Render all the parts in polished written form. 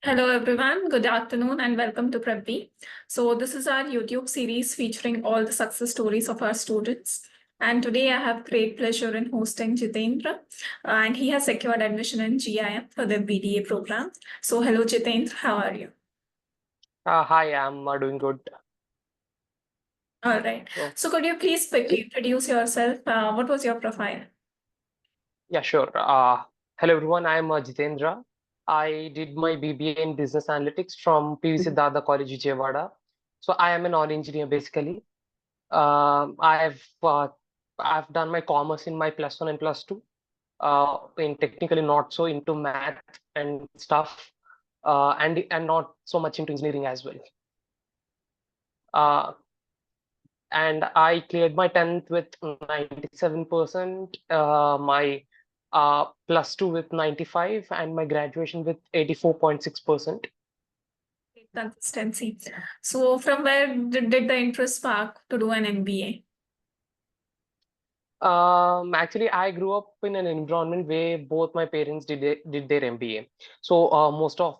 Hello everyone, good afternoon and welcome to PrepBee. So this is our YouTube series featuring all the success stories of our students. And today I have great pleasure in hosting Jitendra and he has secured admission in GIM for the BDA program. So hello Jitendra, how are you? Hi, I'm doing good. All right. So, So could you please quickly introduce yourself? What was your profile? yeah, sure. Hello, everyone. I'm Jitendra. I did my BBA in Business Analytics from PV Siddhartha College, Vijayawada. So, I am an all engineer basically. Um, I've uh, I've done my commerce in my plus one and plus two. In technically not so into math and stuff, and not so much into engineering as well. Uh, and I cleared my 10th with 97%, my plus two with 95, and my graduation with 84.6%. Consistency. So from where did the interest spark to do an MBA? Actually, I grew up in an environment where both my parents did their MBA. So most of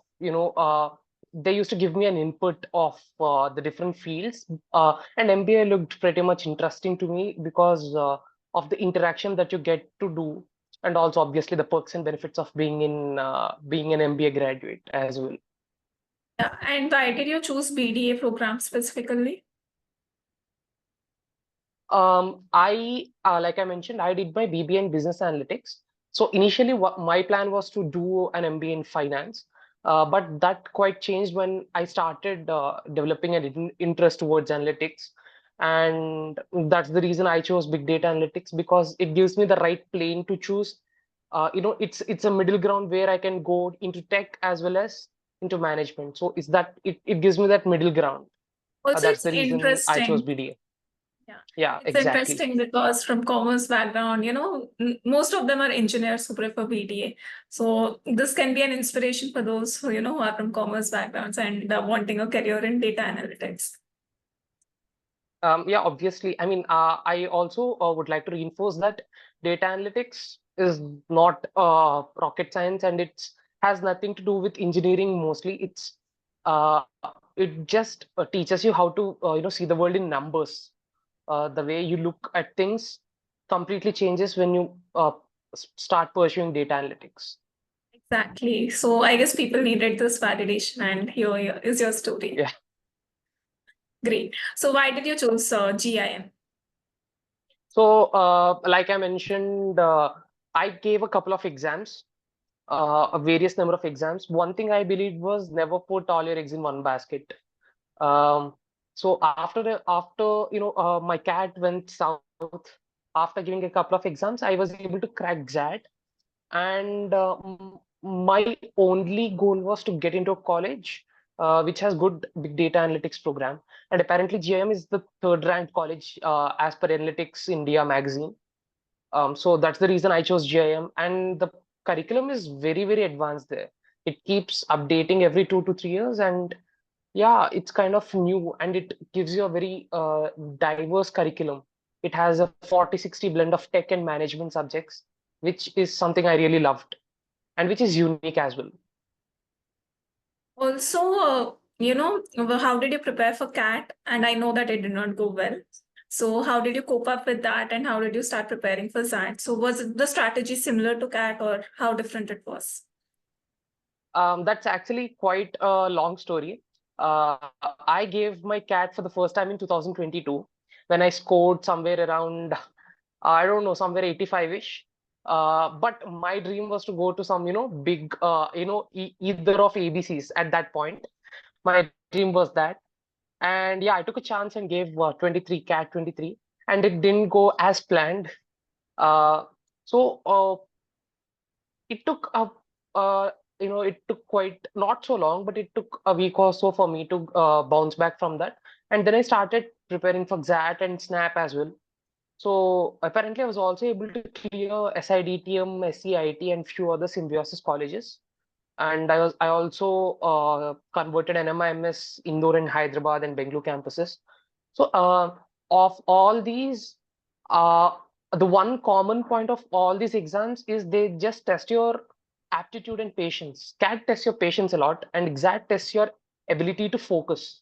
they used to give me an input of the different fields, and MBA looked pretty much interesting to me because of the interaction that you get to do, and also obviously the perks and benefits of being an MBA graduate as well. Yeah. And why did you choose BDA program specifically? Like I mentioned, I did my BBA in business analytics. So initially, what my plan was to do an MBA in finance, but that quite changed when I started developing an interest towards analytics, and that's the reason I chose big data analytics because it gives me the right plane to choose. It's a middle ground where I can go into tech as well as into management. So it gives me that middle ground. Also, That's it's the reason I chose interesting. BDA. Yeah, Yeah, it's exactly. interesting because from commerce background, most of them are engineers who prefer BDA. So this can be an inspiration for those who, who are from commerce backgrounds and wanting a career in data analytics. Yeah, obviously. I mean, I also would like to reinforce that data analytics is not rocket science, and it's has nothing to do with engineering mostly. Uh, it just teaches you how to see the world in numbers. The way you look at things completely changes when you start pursuing data analytics. Exactly. So I guess people needed this validation, and here is your story. Yeah. Great. So why did you choose GIM? So, like I mentioned, I gave a couple of exams, a various number of exams. One thing I believed was never put all your eggs in one basket. Um, so after my cat went south after giving a couple of exams, I was able to crack XAT, and my only goal was to get into a college which has good big data analytics program. And apparently, GIM is the third ranked college as per Analytics India magazine. So that's the reason I chose GIM, and the curriculum is very, very advanced there. It keeps updating every 2 to 3 years, and yeah, it's kind of new, and it gives you a very diverse curriculum. It has a 40-60 blend of tech and management subjects, which is something I really loved, and which is unique as well. Also, how did you prepare for CAT? And I know that it did not go well. So how did you cope up with that and how did you start preparing for that? So was the strategy similar to CAT or how different it was? That's actually quite a long story. Uh, I gave my cat for the first time in 2022 when I scored somewhere around, I don't know, somewhere 85-ish. But my dream was to go to some, big, either of ABCs at that point. My dream was that. And yeah, I took a chance and gave 23, cat 23, and it didn't go as planned. Uh, so it took it took quite not so long, but it took a week or so for me to bounce back from that. And then I started preparing for XAT and SNAP as well. So apparently, I was also able to clear SIDTM, SCIT, and few other symbiosis colleges. And I also converted NMIMS Indore and Hyderabad and Bengaluru campuses. So of all these, uh, the one common point of all these exams is they just test your aptitude and patience. CAT tests your patience a lot, and EXAT tests your ability to focus.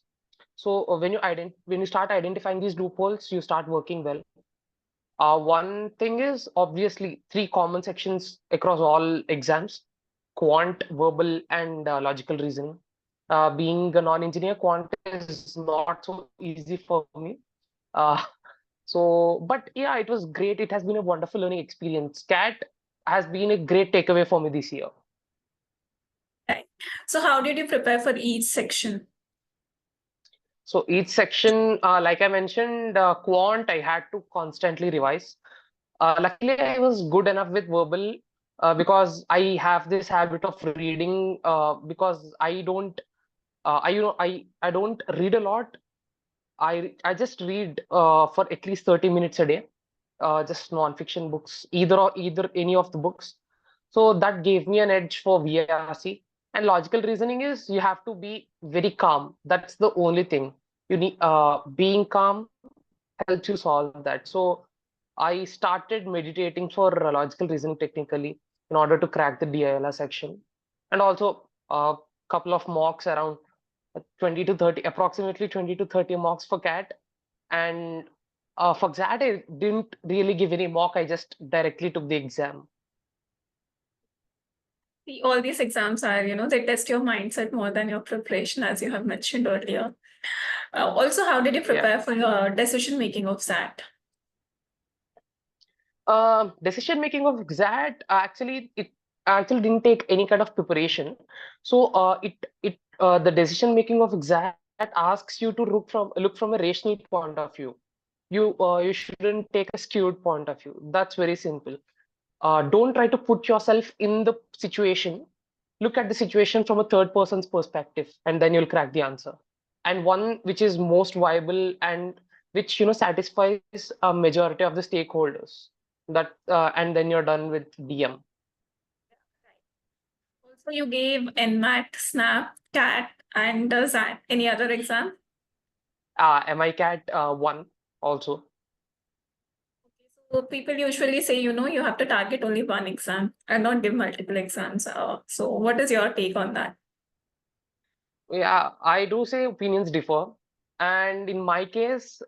So when you start identifying these loopholes, you start working well. One thing is obviously three common sections across all exams: quant, verbal, and logical reasoning. Being a non-engineer, quant is not so easy for me. Uh, but yeah, it was great. It has been a wonderful learning experience. CAT has been a great takeaway for me this year. Right. So how did you prepare for each section? So each section, like I mentioned, quant, I had to constantly revise. Luckily, I was good enough with verbal because I have this habit of reading because I don't read a lot. I just read for at least 30 minutes a day, just non-fiction books, either any of the books. So that gave me an edge for VRC. And logical reasoning is you have to be very calm. That's the only thing. You need being calm helps you solve that. So I started meditating for logical reasoning technically in order to crack the DILR section, and also a couple of mocks around 20 to 30, approximately 20 to 30 mocks for CAT. And for XAT, I didn't really give any mock. I just directly took the exam. See, all these exams are, they test your mindset more than your preparation, as you have mentioned earlier. Also, how did you Yeah. prepare for your decision making of SAT? Decision making of XAT it actually didn't take any kind of preparation. So the decision making of XAT asks you to look from a rational point of view. You shouldn't take a skewed point of view. That's very simple. Don't try to put yourself in the situation. Look at the situation from a third person's perspective, and then you'll crack the answer. And one which is most viable and which satisfies a majority of the stakeholders. And then you're done with DM. Also, you gave NMAT, SNAP, CAT, and SAT. Any other exam? MICAT 1 also. So people usually say, you have to target only one exam and not give multiple exams. So what is your take on that? Yeah, I do say opinions differ. And in my case,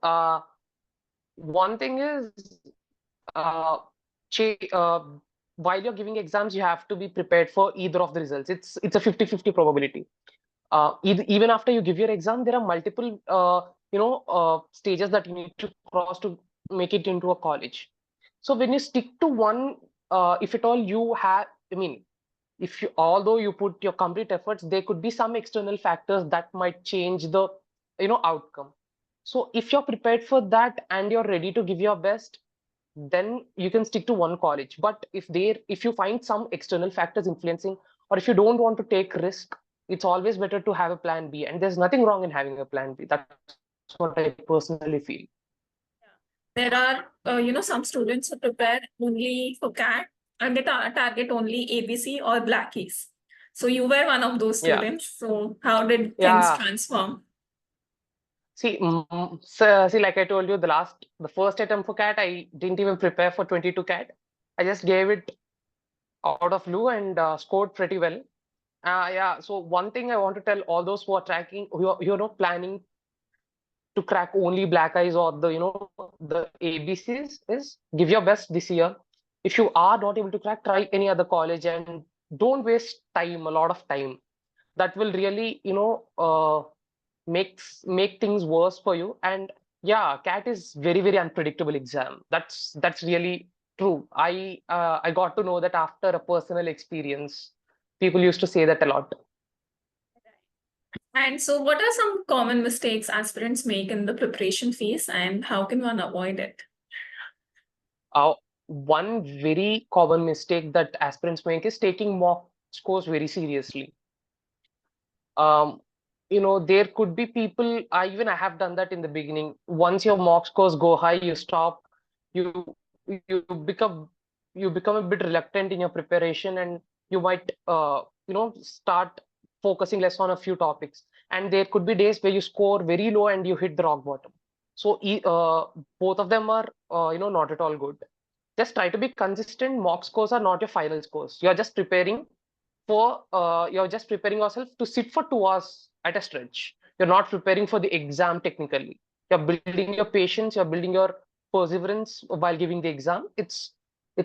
one thing is uh, while you're giving exams, you have to be prepared for either of the results. It's a 50-50 probability. Even after you give your exam, there are multiple stages that you need to cross to make it into a college. So when you stick to one, if at all you have, I mean, if you although you put your complete efforts, there could be some external factors that might change the outcome. So if you're prepared for that and you're ready to give your best, then you can stick to one college. But if you find some external factors influencing, or if you don't want to take risk, it's always better to have a plan B. And there's nothing wrong in having a plan B. That's what I personally feel. There are, some students who prepare only for CAT and they target only ABC or Blackies. So you were one of those Yeah. students. So how did things Yeah. transform? See, like I told you, the first attempt for CAT, I didn't even prepare for 22 CAT. I just gave it out of blue and scored pretty well. Yeah. So one thing I want to tell all those who are planning to crack only black eyes or the ABCs is give your best this year. If you are not able to crack, try any other college and don't waste time, a lot of time. That will really make things worse for you. And yeah, CAT is very, very unpredictable exam. That's really true. I got to know that after a personal experience. People used to say that a lot. And so what are some common mistakes aspirants make in the preparation phase and how can one avoid it? One very common mistake that aspirants make is taking mock scores very seriously. Um, there could be people, I have done that in the beginning. Once your mock scores go high, you stop, you you become you become a bit reluctant in your preparation, and you might start focusing less on a few topics. And there could be days where you score very low and you hit the rock bottom. So both of them are not at all good. Just try to be consistent. Mock scores are not your final scores. You're just preparing. you're just preparing yourself to sit for 2 hours at a stretch. You're not preparing for the exam technically. You're building your patience, you're building your perseverance while giving the exam. It's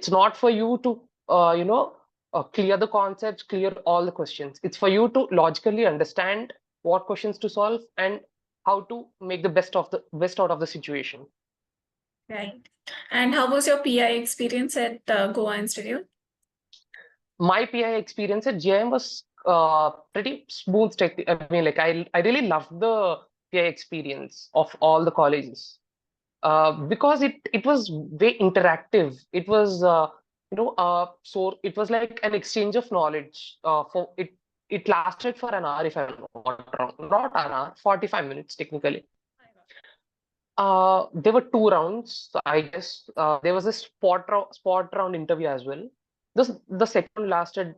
not for you to clear the concepts, clear all the questions. It's for you to logically understand what questions to solve and how to make the best out of the situation. Right. And how was your PI experience at Goa Institute? My PI experience at JM was pretty smooth. I mean, like I really loved the PI experience of all the colleges because it was very interactive. It was so it was like an exchange of knowledge. For it it lasted for an hour if I'm not wrong, not an hour, 45 minutes technically. There were 2 rounds, I guess. There was a spot round interview as well. The second lasted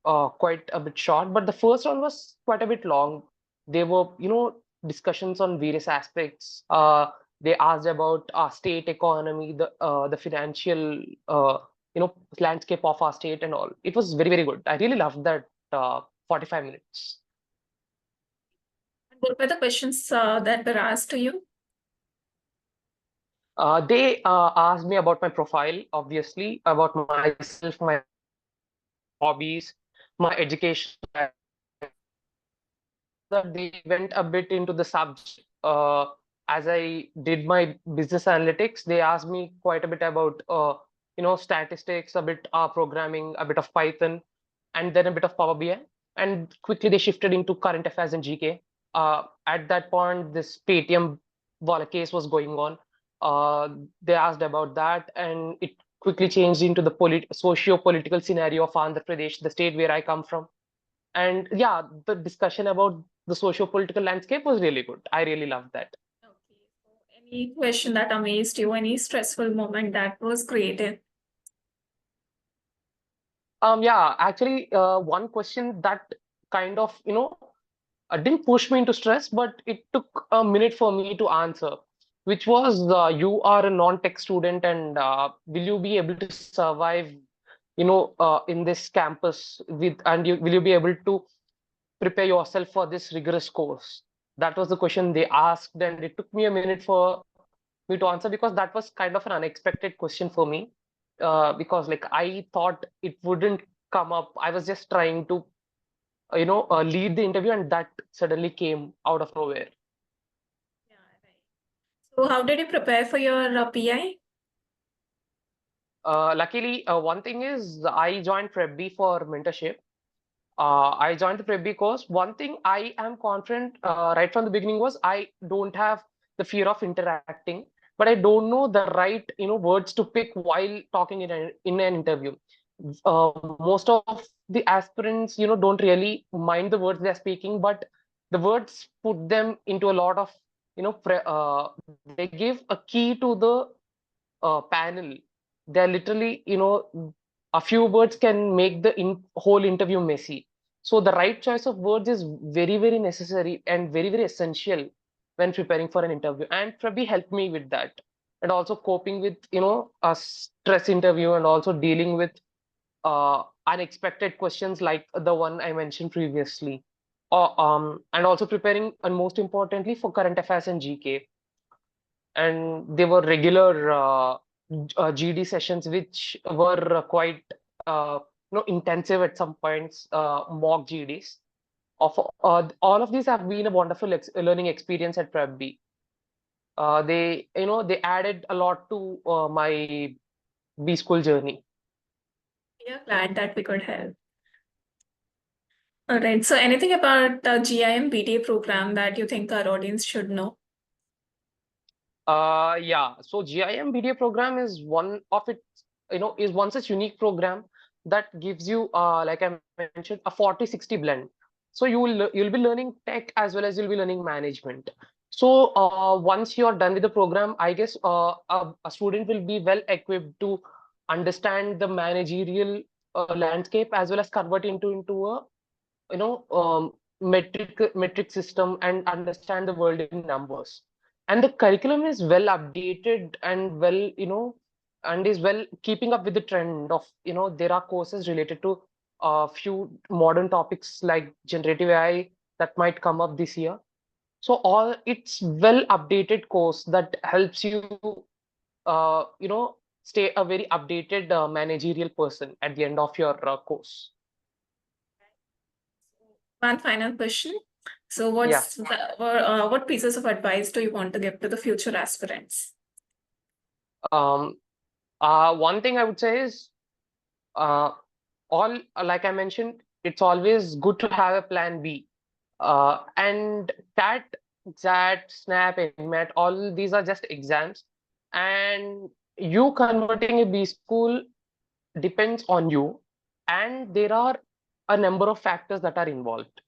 quite a bit short, but the first one was quite a bit long. There were, discussions on various aspects. They asked about our state economy, the financial, landscape of our state and all. It was very, very good. I really loved that 45 minutes. What were the questions that were asked to you? They asked me about my profile, obviously, about myself, my hobbies, my education. That they went a bit into the subject. As I did my business analytics, they asked me quite a bit about, statistics, a bit programming, a bit of Python, and then a bit of Power BI. And quickly they shifted into current affairs and GK. At that point, this Paytm wallet case was going on. They asked about that, and it quickly changed into the socio-political scenario of Andhra Pradesh, the state where I come from. And yeah, the discussion about the socio-political landscape was really good. I really loved that. Okay. So any question that amazed you, any stressful moment that was created? Yeah, actually, one question that kind of, didn't push me into stress, but it took a minute for me to answer, which was you are a non-tech student and will you be able to survive, in this campus will you be able to prepare yourself for this rigorous course? That was the question they asked, and it took me a minute for me to answer because that was kind of an unexpected question for me. Because like I thought it wouldn't come up. I was just trying to, lead the interview, and that suddenly came out of nowhere. Yeah, right. So how did you prepare for your PI? Luckily, one thing is I joined PrepBee for mentorship. I joined the PrepBee course. One thing I am confident right from the beginning was I don't have the fear of interacting, but I don't know the right words to pick while talking in an interview. Most of the aspirants don't really mind the words they're speaking, but the words put them into a lot of they give a key to the panel. They're literally, a few words can make the whole interview messy. So the right choice of words is very, very necessary and very, very essential when preparing for an interview. And probably helped me with that. And also coping with, a stress interview and also dealing with unexpected questions like the one I mentioned previously. And also preparing, and most importantly, for current affairs and GK. And they were regular GD sessions, which were quite intensive at some points, mock GDs. All of these have been a wonderful learning experience at PrepBee. They added a lot to my B school journey. We are glad that we could help. All right. So anything about the GIM BDA program that you think our audience should know? Yeah. So GIM BDA program is one of its, is one such unique program that gives you, like I mentioned, a 40-60 blend. So you'll be learning tech as well as you'll be learning management. So once you're done with the program, I guess a student will be well equipped to understand the managerial landscape as well as convert into a metric system and understand the world in numbers. And the curriculum is well updated and and is well keeping up with the trend of there are courses related to a few modern topics like generative AI that might come up this year. So all it's well updated course that helps you, stay a very updated managerial person at the end of your course. One final question. So, Yeah. what pieces of advice do you want to give to the future aspirants? Um, One thing I would say is, uh, all like I mentioned, it's always good to have a plan B. And CAT, XAT, SNAP, MAT, all these are just exams, and you converting a B school depends on you, and there are a number of factors that are involved.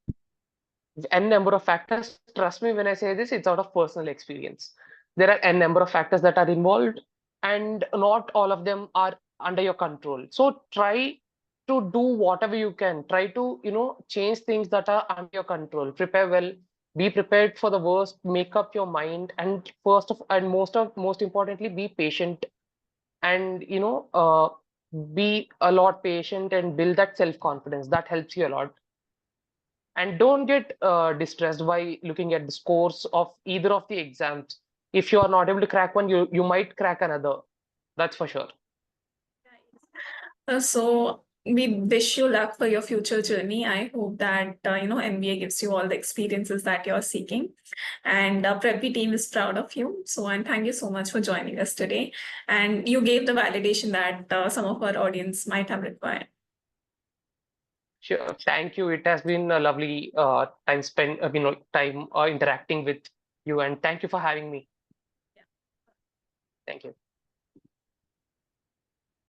N number of factors. Trust me when I say this, it's out of personal experience. There are N number of factors that are involved, and not all of them are under your control. So try to do whatever you can. Try to, change things that are under your control. Prepare well, be prepared for the worst, make up your mind, and most importantly, be patient, and be a lot patient and build that self-confidence. That helps you a lot. And don't get distressed by looking at the scores of either of the exams. If you are not able to crack one, you might crack another. That's for sure. So we wish you luck for your future journey. I hope that MBA gives you all the experiences that you're seeking, and PrepBee team is proud of you. So, and thank you so much for joining us today. And you gave the validation that some of our audience might have required. Sure. Thank you. It has been a lovely time spent, time interacting with you, and thank you for having me. Thank you.